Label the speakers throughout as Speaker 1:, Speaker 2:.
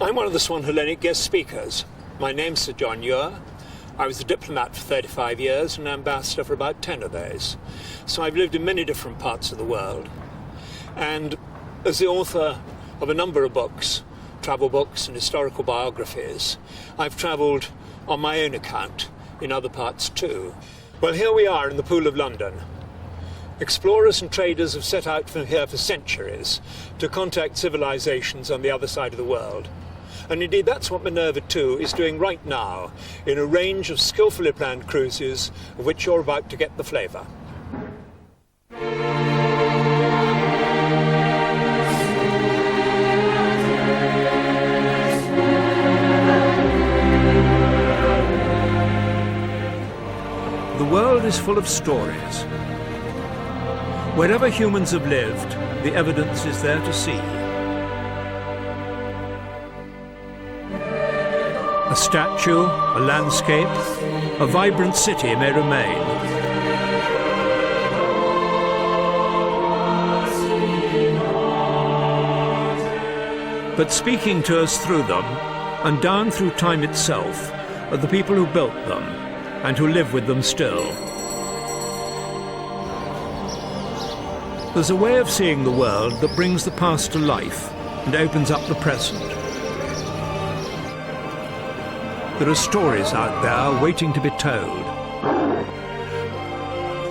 Speaker 1: I'm one of the Swan Hellenic guest speakers. My name's Sir John Ure. I was a diplomat for 35 years and an ambassador for about 10 of those. So I've lived in many different parts of the world. And as the author of a number of books, travel books and historical biographies, I've travelled on my own account in other parts too. Well, here we are in the Pool of London. Explorers and traders have set out from here for centuries to contact civilizations on the other side of the world. And indeed that's what Minerva 2 is doing right now in a range of skillfully planned cruises of which you're about to get the flavour.
Speaker 2: The world is full of stories. Wherever humans have lived, the evidence is there to see. A statue, a landscape, a vibrant city may remain. But speaking to us through them, and down through time itself, are the people who built them, and who live with them still. There's a way of seeing the world that brings the past to life and opens up the present. There are stories out there waiting to be told.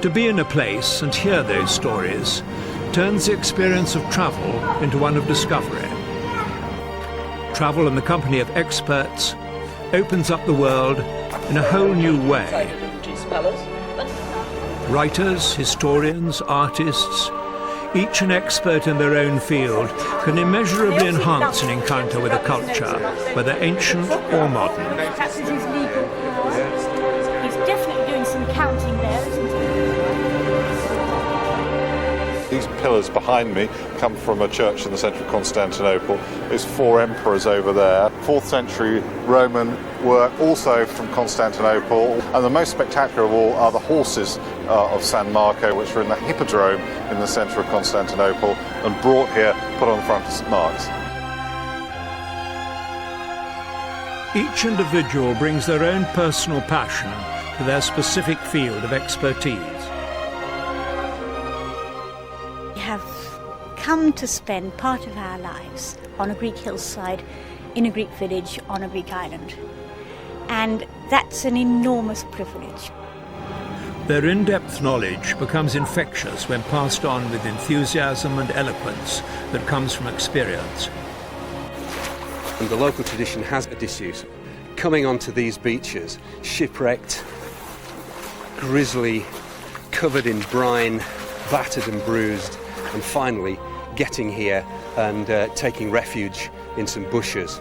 Speaker 2: To be in a place and hear those stories turns the experience of travel into one of discovery. Travel in the company of experts opens up the world in a whole new way. Writers, historians, artists, each an expert in their own field, can immeasurably enhance an encounter with a culture, whether ancient or modern.
Speaker 3: Perhaps it is legal. He's definitely doing some counting there, isn't he?
Speaker 4: These pillars behind me come from a church in the centre of Constantinople. There's 4 emperors over there. 4th century Roman work also from Constantinople. And the most spectacular of all are the horses of San Marco, which are in the hippodrome in the centre of Constantinople and brought here, put on the front of St Mark's.
Speaker 2: Each individual brings their own personal passion to their specific field of expertise.
Speaker 3: We have come to spend part of our lives on a Greek hillside, in a Greek village, on a Greek island. And that's an enormous privilege.
Speaker 2: Their in-depth knowledge becomes infectious when passed on with enthusiasm and eloquence that comes from experience.
Speaker 5: And the local tradition has Odysseus coming onto these beaches, shipwrecked, grisly, covered in brine, battered and bruised, and finally getting here and taking refuge in some bushes.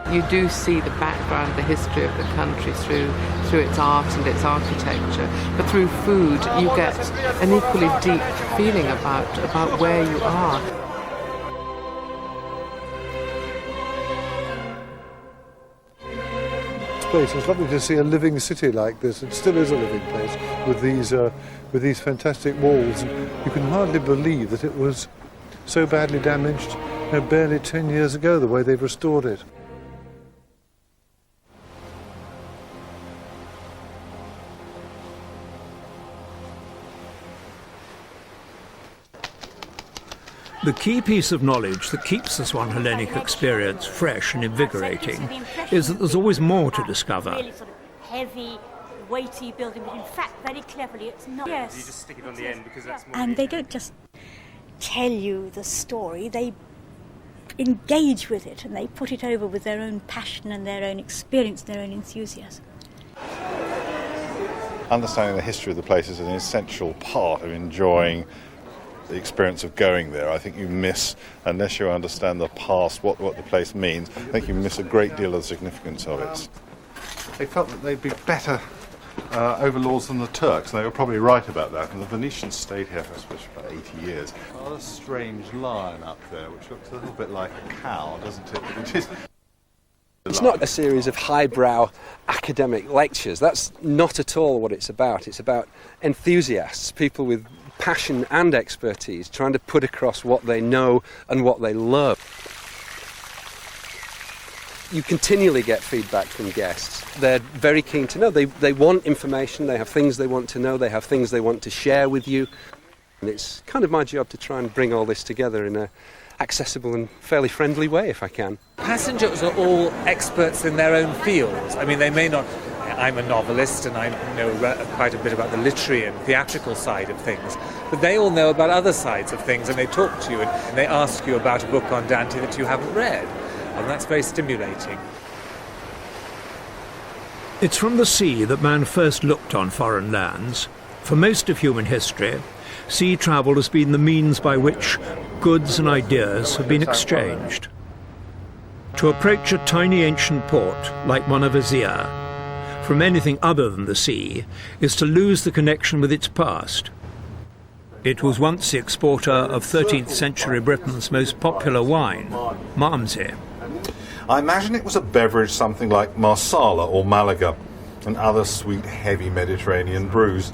Speaker 6: You do see the background, the history of the country through its art and its architecture, but through food you get an equally deep feeling about where you are.
Speaker 7: Place. It's lovely to see a living city like this. It still is a living place with these fantastic walls. You can hardly believe that it was so badly damaged barely 10 years ago, the way they've restored it.
Speaker 2: The key piece of knowledge that keeps the Swan Hellenic experience fresh and invigorating is that there's always more to discover.
Speaker 3: Really sort of heavy, weighty building, but in fact, very cleverly, it's not. Yes.
Speaker 8: You just stick it on the end because that's more.
Speaker 3: And they don't just tell you the story, they engage with it and they put it over with their own passion and their own experience, their own enthusiasm.
Speaker 4: Understanding the history of the place is an essential part of enjoying the experience of going there. I think you miss, unless you understand the past, what the place means, I think you miss a great deal of the significance of it. They felt that they'd be better overlords than the Turks, and they were probably right about that, and the Venetians stayed here for about 80 years. A strange lion up there, which looks a little bit like a cow, doesn't it? But it is.
Speaker 5: It's not a series of highbrow academic lectures. That's not at all what it's about. It's about enthusiasts, people with passion and expertise, trying to put across what they know and what they love. You continually get feedback from guests. They're very keen to know. They want information, they have things they want to know, they have things they want to share with you. And it's kind of my job to try and bring all this together in an accessible and fairly friendly way, if I can.
Speaker 8: Passengers are all experts in their own fields. I mean, they may not... I'm a novelist and I know quite a bit about the literary and theatrical side of things, but they all know about other sides of things, and they talk to you and they ask you about a book on Dante that you haven't read, and that's very stimulating.
Speaker 2: It's from the sea that man first looked on foreign lands. For most of human history, sea travel has been the means by which goods and ideas have been exchanged. To approach a tiny ancient port like Monemvasia from anything other than the sea is to lose the connection with its past. It was once the exporter of 13th century Britain's most popular wine, Monemvasia.
Speaker 4: I imagine it was a beverage something like Marsala or Malaga and other sweet, heavy Mediterranean brews.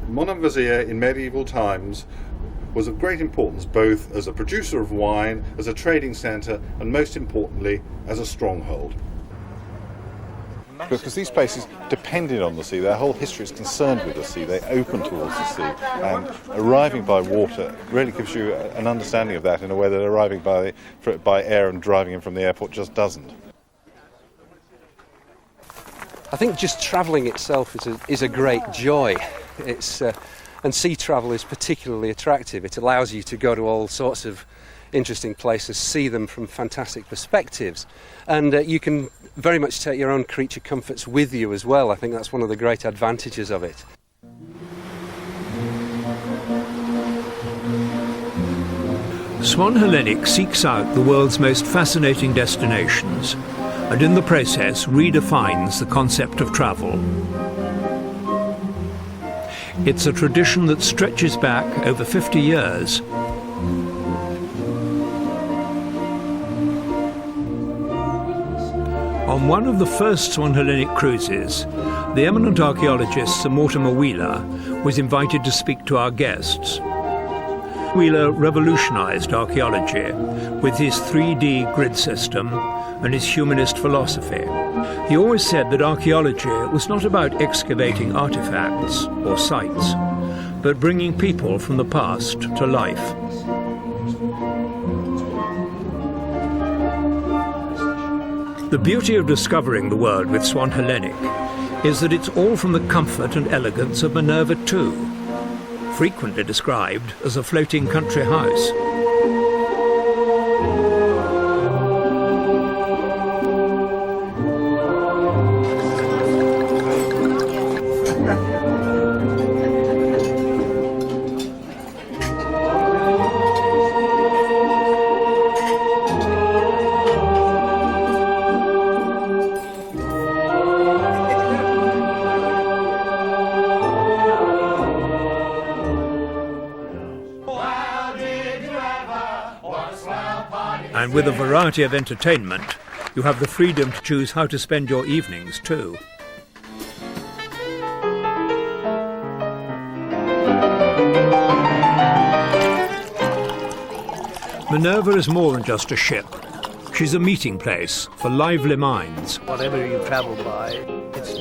Speaker 4: Monemvasia in medieval times was of great importance both as a producer of wine, as a trading centre, and most importantly, as a stronghold. Because these places depended on the sea, their whole history is concerned with the sea, they open towards the sea, and arriving by water really gives you an understanding of that in a way that arriving by air and driving in from the airport just doesn't.
Speaker 5: I think just travelling itself is a great joy. And sea travel is particularly attractive. It allows you to go to all sorts of interesting places, see them from fantastic perspectives, and you can very much take your own creature comforts with you as well. I think that's one of the great advantages of it.
Speaker 2: Swan Hellenic seeks out the world's most fascinating destinations, and in the process redefines the concept of travel. It's a tradition that stretches back over 50 years. On one of the first Swan Hellenic cruises, the eminent archaeologist Sir Mortimer Wheeler was invited to speak to our guests. Wheeler revolutionized archaeology with his 3D grid system and his humanist philosophy. He always said that archaeology was not about excavating artifacts or sites, but bringing people from the past to life. The beauty of discovering the world with Swan Hellenic is that it's all from the comfort and elegance of Minerva II, frequently described as a floating country house. And with a variety of entertainment, you have the freedom to choose how to spend your evenings too. Minerva is more than just a ship. She's a meeting place for lively minds.
Speaker 9: Whatever you travel by, it's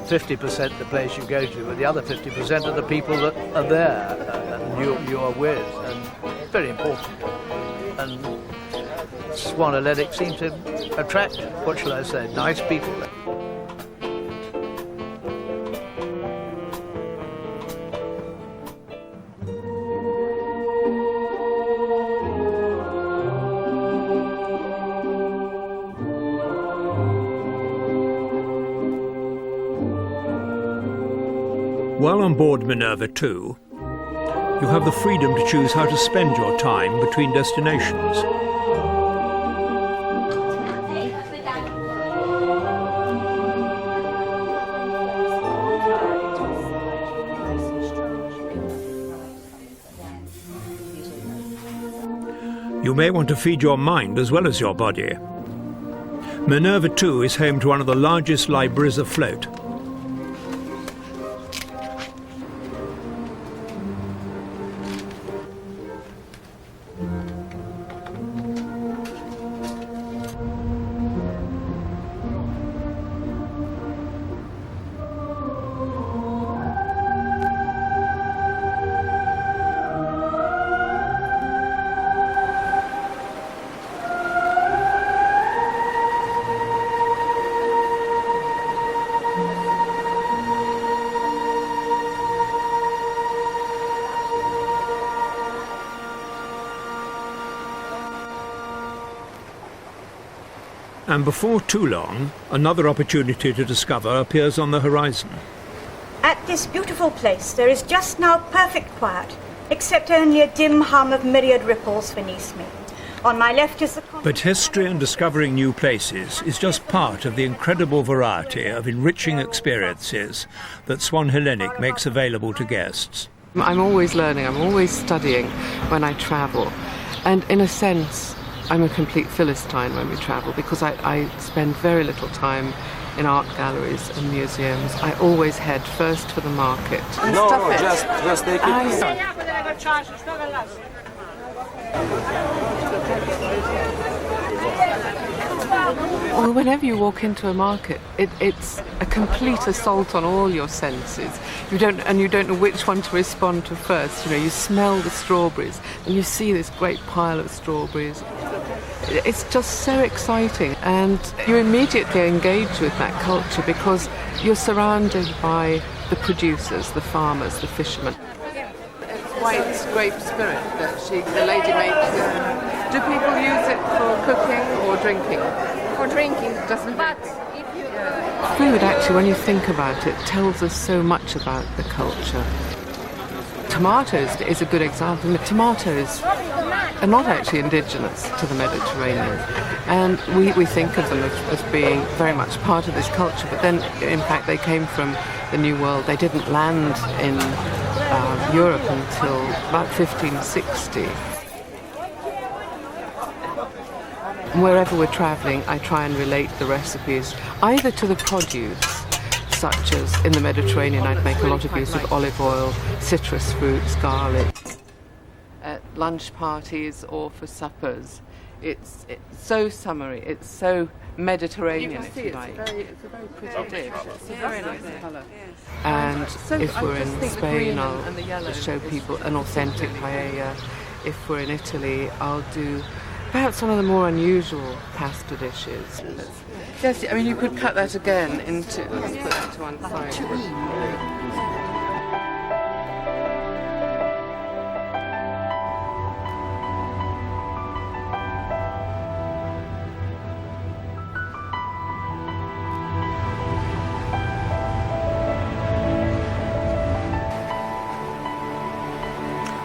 Speaker 9: 50% the place you go to, and the other 50% are the people that are there and you are with, and very important. And Swan Hellenic seems to attract, what shall I say, nice people.
Speaker 2: While on board Minerva II, you have the freedom to choose how to spend your time between destinations. You may want to feed your mind as well as your body. Minerva II is home to one of the largest libraries afloat. And before too long, another opportunity to discover appears on the horizon.
Speaker 3: At this beautiful place, there is just now perfect quiet, except only a dim hum of myriad ripples beneath me. On my left is the...
Speaker 2: But history and discovering new places is just part of the incredible variety of enriching experiences that Swan Hellenic makes available to guests.
Speaker 6: I'm always learning, I'm always studying when I travel. And in a sense, I'm a complete Philistine when we travel because I spend very little time in art galleries and museums. I always head first for the market.
Speaker 5: Just take it.
Speaker 6: Well, whenever you walk into a market, it's a complete assault on all your senses. You don't know which one to respond to first. You know, you smell the strawberries and you see this great pile of strawberries. It's just so exciting, and you immediately engage with that culture because you're surrounded by the producers, the farmers, the fishermen. White grape spirit that the lady makes. Do people use it for cooking or drinking?
Speaker 10: For drinking,
Speaker 6: Doesn't
Speaker 10: but
Speaker 6: it?
Speaker 10: if you...
Speaker 6: Food, actually, when you think about it, tells us so much about the culture. Tomatoes is a good example. Tomatoes are not actually indigenous to the Mediterranean, and we think of them as being very much part of this culture, but then in fact they came from the New World. They didn't land in Europe until about 1560. Wherever we're travelling, I try and relate the recipes either to the produce, such as in the Mediterranean I'd make a lot of use of olive oil, citrus fruits, garlic. At lunch parties or for suppers, it's so summery, it's so Mediterranean, if you like. It's a very pretty dish. It's a very nice colour. And if we're in Spain, I'll show people an authentic paella. If we're in Italy, I'll do perhaps one of the more unusual pasta dishes. Yes, I mean you could cut that again into, let's put that to one side.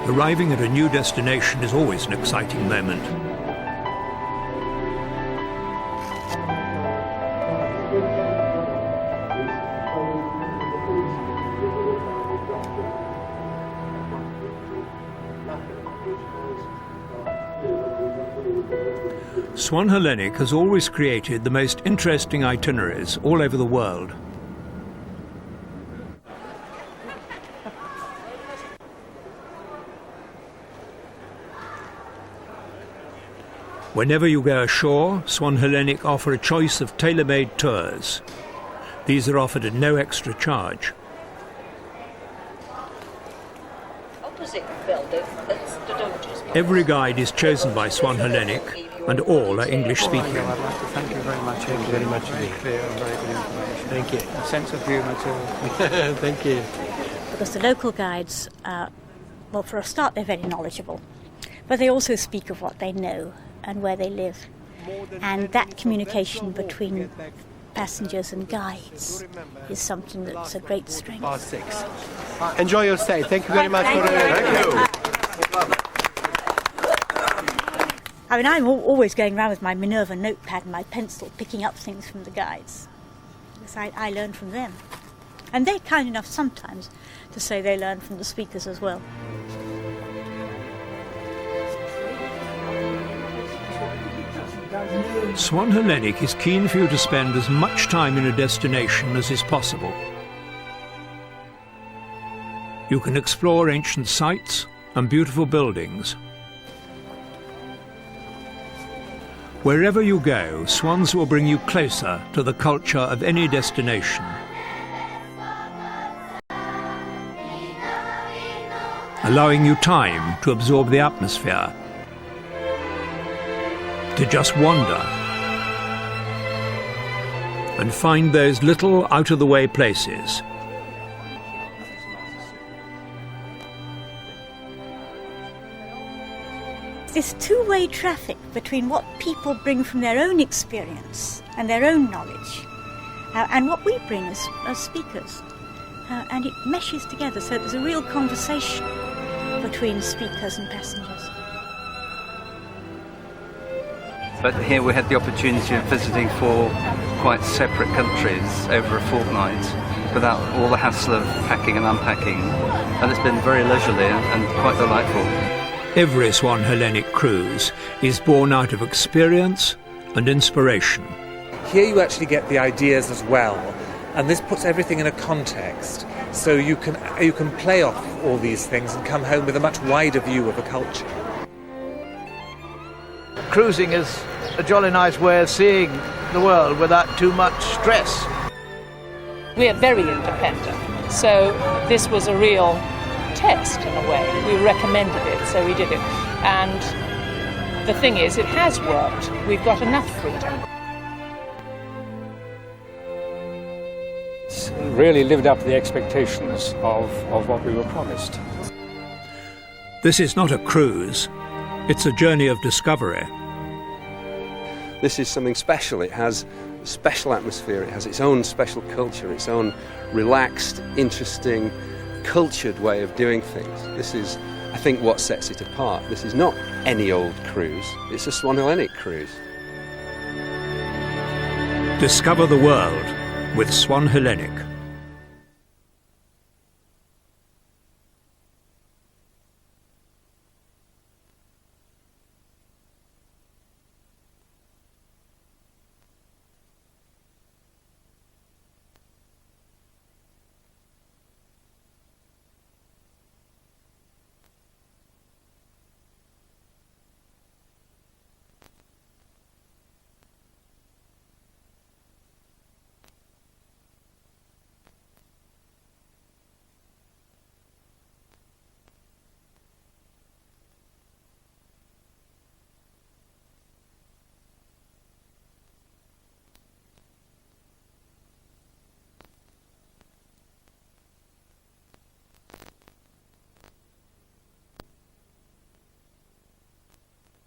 Speaker 2: Arriving at a new destination is always an exciting moment. Swan Hellenic has always created the most interesting itineraries all over the world. Whenever you go ashore, Swan Hellenic offer a choice of tailor-made tours. These are offered at no extra charge. Every guide is chosen by Swan Hellenic, and all are English-speaking.
Speaker 11: I'd like to thank you very much. Thank you very much indeed. Clear and very good information. Thank you. A sense of humour too. Thank you.
Speaker 3: Because the local guides, well, for a start, they're very knowledgeable, but they also speak of what they know and where they live. And that communication between passengers and guides is something that's a great strength.
Speaker 11: Past 6. Enjoy your stay. Thank you very much for
Speaker 3: Thank you. I mean, I'm always going around with my Minerva notepad and my pencil, picking up things from the guides. Because I learn from them. And they're kind enough sometimes to say they learn from the speakers as well.
Speaker 2: Swan Hellenic is keen for you to spend as much time in a destination as is possible. You can explore ancient sites and beautiful buildings. Wherever you go, Swans will bring you closer to the culture of any destination. Allowing you time to absorb the atmosphere, to just wander and find those little out-of-the-way places.
Speaker 3: this two-way traffic between what people bring from their own experience and their own knowledge and what we bring as speakers. And it meshes together, so there's a real conversation between speakers and passengers.
Speaker 10: But here we had the opportunity of visiting 4 quite separate countries over a fortnight without all the hassle of packing and unpacking, and it's been very leisurely and quite delightful.
Speaker 2: Every Swan Hellenic cruise is born out of experience and inspiration.
Speaker 8: Here you actually get the ideas as well, and this puts everything in a context, so you can play off all these things and come home with a much wider view of a culture.
Speaker 9: Cruising is a jolly nice way of seeing the world without too much stress.
Speaker 12: We are very independent, so this was a real test in a way. We recommended it, so we did it. And the thing is, it has worked. We've got enough freedom.
Speaker 11: It's really lived up to the expectations of what we were promised.
Speaker 2: This is not a cruise, it's a journey of discovery.
Speaker 5: This is something special. It has a special atmosphere, it has its own special culture, its own relaxed, interesting, cultured way of doing things. This is, I think, what sets it apart. This is not any old cruise, it's a Swan Hellenic cruise.
Speaker 2: Discover the world with Swan Hellenic.